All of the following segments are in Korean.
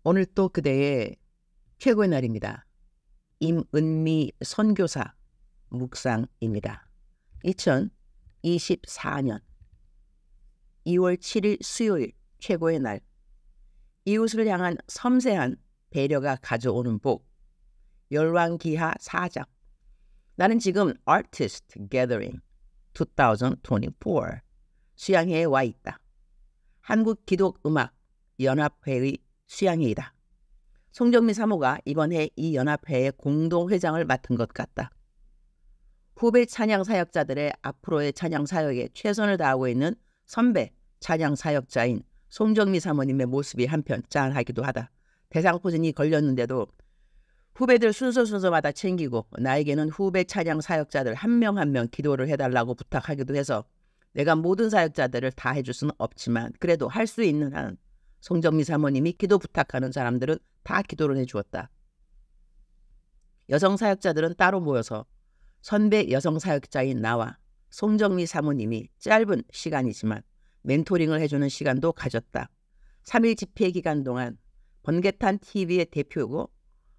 오늘 또 그대의 최고의 날입니다. 임은미 선교사 묵상입니다. 2024년 2월 7일 수요일 최고의 날. 이웃을 향한 섬세한 배려가 가져오는 복. 열왕기하 4장. 나는 지금 Artist Gathering 2024 수양회에 와 있다. 한국기독음악연합회의 수양회이다. 송정미 사모가 이번 해 이 연합회의 공동회장을 맡은 것 같다. 후배 찬양 사역자들의 앞으로의 찬양 사역에 최선을 다하고 있는 선배 찬양 사역자인 송정미 사모님의 모습이 한편 짠하기도 하다. 대상포진이 걸렸는데도 후배들 순서마다 챙기고 나에게는 후배 찬양 사역자들 한 명 한 명 기도를 해달라고 부탁하기도 해서 내가 모든 사역자들을 다 해줄 수는 없지만 그래도 할 수 있는 한 송정미 사모님이 기도 부탁하는 사람들은 다 기도를 해주었다. 여성 사역자들은 따로 모여서 선배 여성 사역자인 나와 송정미 사모님이 짧은 시간이지만 멘토링을 해주는 시간도 가졌다. 3일 집회 기간 동안 번개탄 TV의 대표고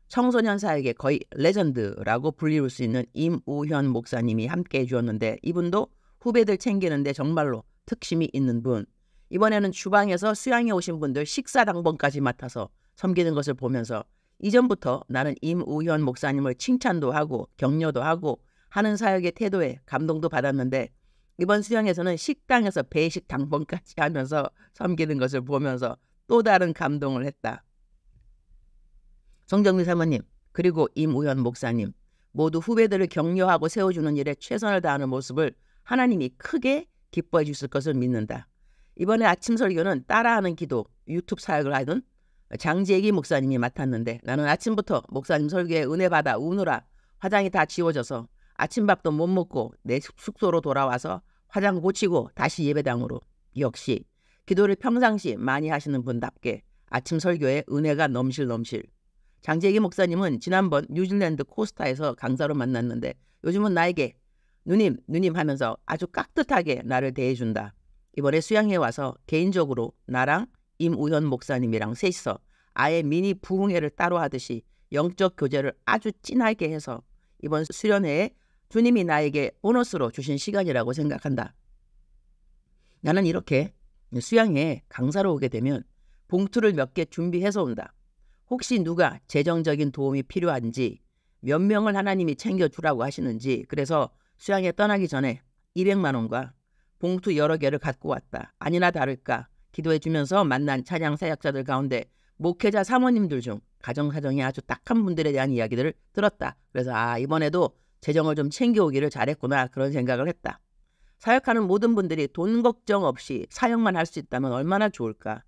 청소년 사역의 거의 레전드라고 불리울 수 있는 임우현 목사님이 함께 해주었는데 이분도 후배들 챙기는데 정말로 특심이 있는 분. 이번에는 주방에서 수양에 오신 분들 식사 당번까지 맡아서 섬기는 것을 보면서 이전부터 나는 임우현 목사님을 칭찬도 하고 격려도 하고 하는 사역의 태도에 감동도 받았는데 이번 수양에서는 식당에서 배식 당번까지 하면서 섬기는 것을 보면서 또 다른 감동을 했다. 송정미 사모님 그리고 임우현 목사님 모두 후배들을 격려하고 세워주는 일에 최선을 다하는 모습을 하나님이 크게 기뻐해 주실 것을 믿는다. 이번에 아침 설교는 따라하는 기도 유튜브 사역을 하던 장재기 목사님이 맡았는데 나는 아침부터 목사님 설교에 은혜 받아 우느라 화장이 다 지워져서 아침밥도 못 먹고 내 숙소로 돌아와서 화장 고치고 다시 예배당으로. 역시 기도를 평상시 많이 하시는 분답게 아침 설교에 은혜가 넘실. 장재기 목사님은 지난번 뉴질랜드 코스타에서 강사로 만났는데 요즘은 나에게 누님 하면서 아주 깍듯하게 나를 대해준다. 이번에 수양에 와서 개인적으로 나랑 임우현 목사님이랑 셋이서 아예 미니 부흥회를 따로 하듯이 영적 교제를 아주 진하게 해서 이번 수련회에 주님이 나에게 보너스로 주신 시간이라고 생각한다. 나는 이렇게 수양회에 강사로 오게 되면 봉투를 몇 개 준비해서 온다. 혹시 누가 재정적인 도움이 필요한지 몇 명을 하나님이 챙겨주라고 하시는지 그래서 수양회 떠나기 전에 200만 원과 봉투 여러 개를 갖고 왔다. 아니나 다를까 기도해 주면서 만난 찬양 사역자들 가운데 목회자 사모님들 중 가정사정이 아주 딱한 분들에 대한 이야기들을 들었다. 그래서 이번에도 재정을 좀 챙겨오기를 잘했구나 그런 생각을 했다. 사역하는 모든 분들이 돈 걱정 없이 사역만 할 수 있다면 얼마나 좋을까.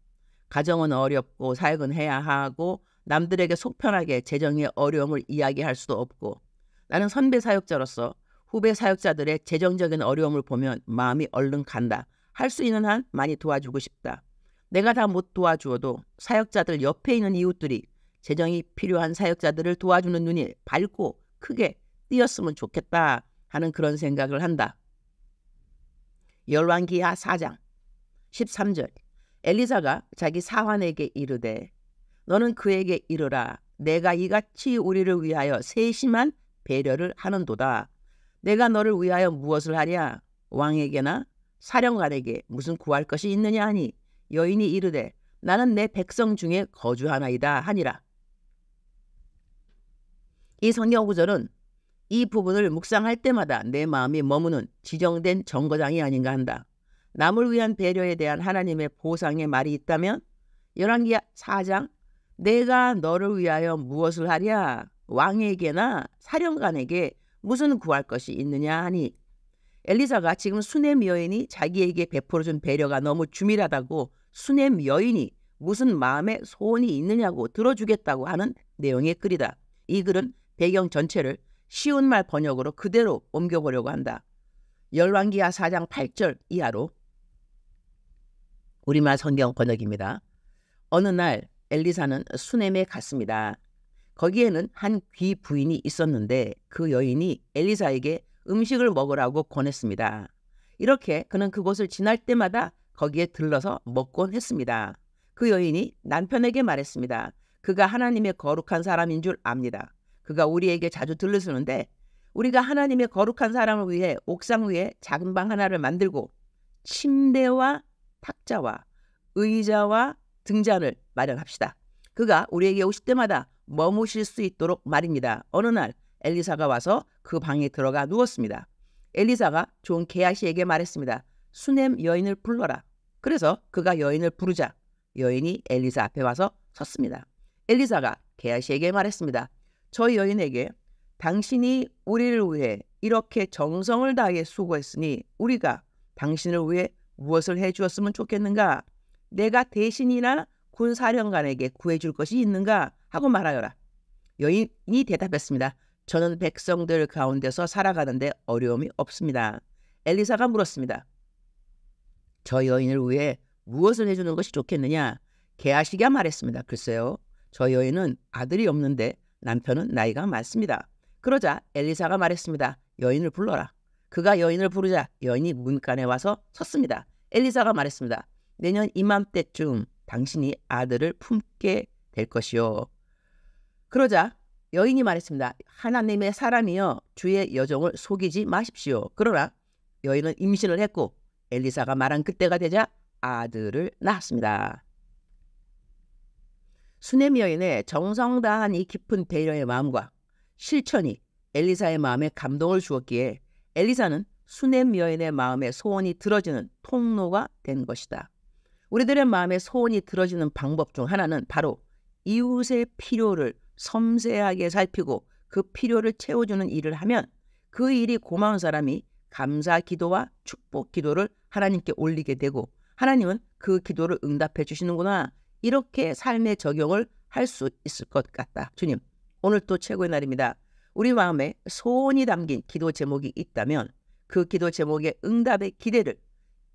가정은 어렵고 사역은 해야 하고 남들에게 속편하게 재정의 어려움을 이야기할 수도 없고 나는 선배 사역자로서 후배 사역자들의 재정적인 어려움을 보면 마음이 얼른 간다. 할 수 있는 한 많이 도와주고 싶다. 내가 다 못 도와주어도 사역자들 옆에 있는 이웃들이 재정이 필요한 사역자들을 도와주는 눈이 밝고 크게 띄었으면 좋겠다 하는 그런 생각을 한다. 열왕기하 4장 13절 엘리사가 자기 사환에게 이르되 너는 그에게 이르라 내가 이같이 우리를 위하여 세심한 배려를 하는도다. 내가 너를 위하여 무엇을 하랴? 왕에게나 사령관에게 무슨 구할 것이 있느냐 하니 여인이 이르되 나는 내 백성 중에 거주하나이다 하니라. 이 성경 구절은 이 부분을 묵상할 때마다 내 마음이 머무는 지정된 정거장이 아닌가 한다. 남을 위한 배려에 대한 하나님의 보상의 말이 있다면 열왕기하 4장 내가 너를 위하여 무엇을 하랴? 왕에게나 사령관에게 무슨 구할 것이 있느냐 하니 엘리사가 지금 수넴 여인이 자기에게 베풀어준 배려가 너무 주밀하다고 수넴 여인이 무슨 마음에 소원이 있느냐고 들어주겠다고 하는 내용의 글이다. 이 글은 배경 전체를 쉬운 말 번역으로 그대로 옮겨보려고 한다. 열왕기하 4장 8절 이하로 우리말 성경 번역입니다. 어느 날 엘리사는 수넴에 갔습니다. 거기에는 한 귀 부인이 있었는데 그 여인이 엘리사에게 음식을 먹으라고 권했습니다. 이렇게 그는 그곳을 지날 때마다 거기에 들러서 먹곤 했습니다. 그 여인이 남편에게 말했습니다. 그가 하나님의 거룩한 사람인 줄 압니다. 그가 우리에게 자주 들르시는데 우리가 하나님의 거룩한 사람을 위해 옥상 위에 작은 방 하나를 만들고 침대와 탁자와 의자와 등잔을 마련합시다. 그가 우리에게 오실 때마다 머무실 수 있도록 말입니다. 어느 날 엘리사가 와서 그 방에 들어가 누웠습니다. 엘리사가 종 게하시에게 말했습니다. 수넴 여인을 불러라. 그래서 그가 여인을 부르자 여인이 엘리사 앞에 와서 섰습니다. 엘리사가 게하시에게 말했습니다. 저 여인에게 당신이 우리를 위해 이렇게 정성을 다해 수고했으니 우리가 당신을 위해 무엇을 해주었으면 좋겠는가? 내가 대신이나 군사령관에게 구해줄 것이 있는가? 하고 말하여라. 여인이 대답했습니다. 저는 백성들 가운데서 살아가는데 어려움이 없습니다. 엘리사가 물었습니다. 저 여인을 위해 무엇을 해주는 것이 좋겠느냐? 게하시가 말했습니다. 글쎄요. 저 여인은 아들이 없는데 남편은 나이가 많습니다. 그러자 엘리사가 말했습니다. 여인을 불러라. 그가 여인을 부르자 여인이 문간에 와서 섰습니다. 엘리사가 말했습니다. 내년 이맘때쯤 당신이 아들을 품게 될 것이요. 그러자 여인이 말했습니다. 하나님의 사람이여 주의 여종을 속이지 마십시오. 그러나 여인은 임신을 했고 엘리사가 말한 그때가 되자 아들을 낳았습니다. 수넴 여인의 정성 다한 이 깊은 배려의 마음과 실천이 엘리사의 마음에 감동을 주었기에 엘리사는 수넴 여인의 마음에 소원이 들어지는 통로가 된 것이다. 우리들의 마음에 소원이 들어지는 방법 중 하나는 바로 이웃의 필요를 섬세하게 살피고 그 필요를 채워주는 일을 하면 그 일이 고마운 사람이 감사 기도와 축복 기도를 하나님께 올리게 되고 하나님은 그 기도를 응답해 주시는구나. 이렇게 삶의 적용을 할 수 있을 것 같다. 주님, 오늘 또 최고의 날입니다. 우리 마음에 소원이 담긴 기도 제목이 있다면 그 기도 제목의 응답의 기대를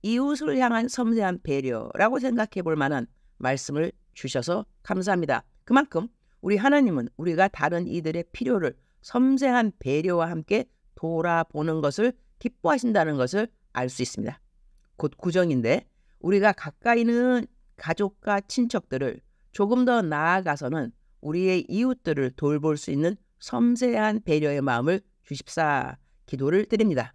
이웃을 향한 섬세한 배려라고 생각해 볼 만한 말씀을 주셔서 감사합니다. 그만큼 우리 하나님은 우리가 다른 이들의 필요를 섬세한 배려와 함께 돌아보는 것을 기뻐하신다는 것을 알 수 있습니다. 곧 구정인데 우리가 가까이 있는 가족과 친척들을 조금 더 나아가서는 우리의 이웃들을 돌볼 수 있는 섬세한 배려의 마음을 주십사 기도를 드립니다.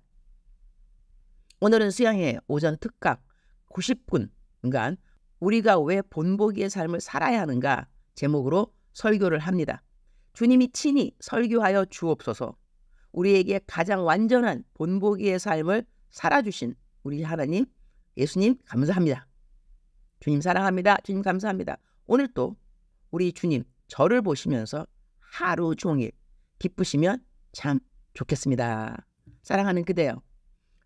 오늘은 수양회 오전 특각 90분간 우리가 왜 본보기의 삶을 살아야 하는가 제목으로 설교를 합니다. 주님이 친히 설교하여 주옵소서. 우리에게 가장 완전한 본보기의 삶을 살아주신 우리 하나님 예수님 감사합니다. 주님 사랑합니다. 주님 감사합니다. 오늘 또 우리 주님 저를 보시면서 하루 종일 기쁘시면 참 좋겠습니다. 사랑하는 그대여,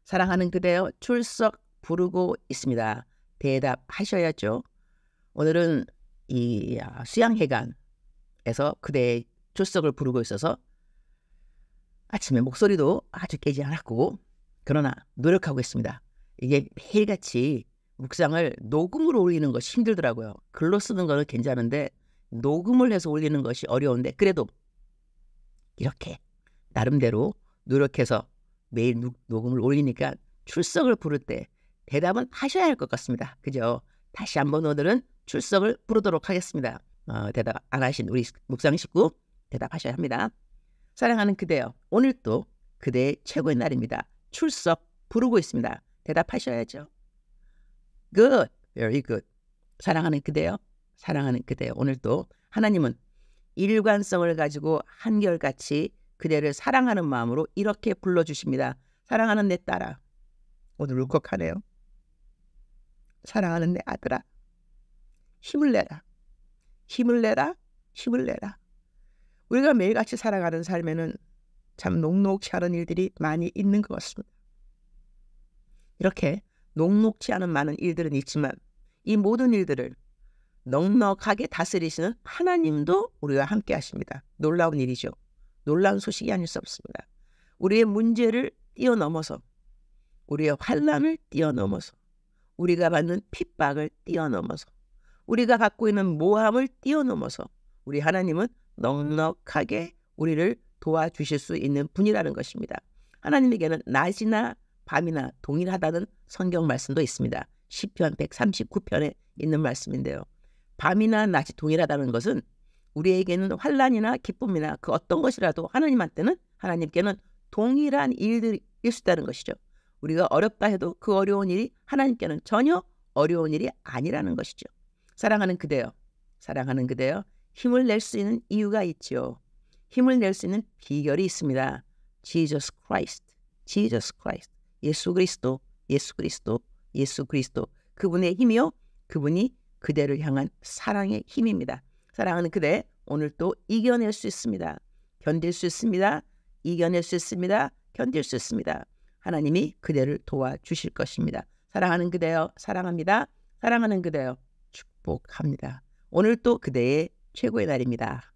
사랑하는 그대여 출석 부르고 있습니다. 대답하셔야죠. 오늘은 이 수양회관에서 그대의 출석을 부르고 있어서 아침에 목소리도 아주 깨지 않았고 그러나 노력하고 있습니다. 이게 매일같이 묵상을 녹음으로 올리는 것이 힘들더라고요. 글로 쓰는 거는 괜찮은데 녹음을 해서 올리는 것이 어려운데 그래도 이렇게 나름대로 노력해서 매일 녹음을 올리니까 출석을 부를 때 대답은 하셔야 할 것 같습니다. 그죠? 다시 한번 오늘은 출석을 부르도록 하겠습니다. 대답 안 하신 우리 묵상 식구 대답하셔야 합니다. 사랑하는 그대여, 오늘 또 그대의 최고의 날입니다. 출석 부르고 있습니다. 대답하셔야죠. Good, very good. 사랑하는 그대여, 사랑하는 그대여, 오늘 또 하나님은 일관성을 가지고 한결같이 그대를 사랑하는 마음으로 이렇게 불러주십니다. 사랑하는 내 딸아, 오늘 울컥하네요. 사랑하는 내 아들아, 힘을 내라, 힘을 내라, 힘을 내라. 우리가 매일같이 살아가는 삶에는 참 녹록치 않은 일들이 많이 있는 것 같습니다. 이렇게 녹록치 않은 많은 일들은 있지만 이 모든 일들을 넉넉하게 다스리시는 하나님도 우리와 함께 하십니다. 놀라운 일이죠. 놀라운 소식이 아닐 수 없습니다. 우리의 문제를 뛰어넘어서 우리의 환난을 뛰어넘어서 우리가 받는 핍박을 뛰어넘어서 우리가 갖고 있는 모함을 뛰어넘어서 우리 하나님은 넉넉하게 우리를 도와주실 수 있는 분이라는 것입니다. 하나님에게는 낮이나 밤이나 동일하다는 성경 말씀도 있습니다. 시편 139편에 있는 말씀인데요. 밤이나 낮이 동일하다는 것은 우리에게는 환난이나 기쁨이나 그 어떤 것이라도 하나님께는 동일한 일들일 수 있다는 것이죠. 우리가 어렵다 해도 그 어려운 일이 하나님께는 전혀 어려운 일이 아니라는 것이죠. 사랑하는 그대여, 사랑하는 그대여, 힘을 낼 수 있는 이유가 있지요. 힘을 낼 수 있는 비결이 있습니다. Jesus Christ, Jesus Christ, 예수 그리스도, 예수 그리스도, 예수 그리스도. 그분의 힘이요, 그분이 그대를 향한 사랑의 힘입니다. 사랑하는 그대, 오늘 또 이겨낼 수 있습니다. 견딜 수 있습니다. 이겨낼 수 있습니다. 견딜 수 있습니다. 하나님이 그대를 도와주실 것입니다. 사랑하는 그대여, 사랑합니다. 사랑하는 그대여, 축복합니다. 오늘 또 그대의 최고의 날입니다.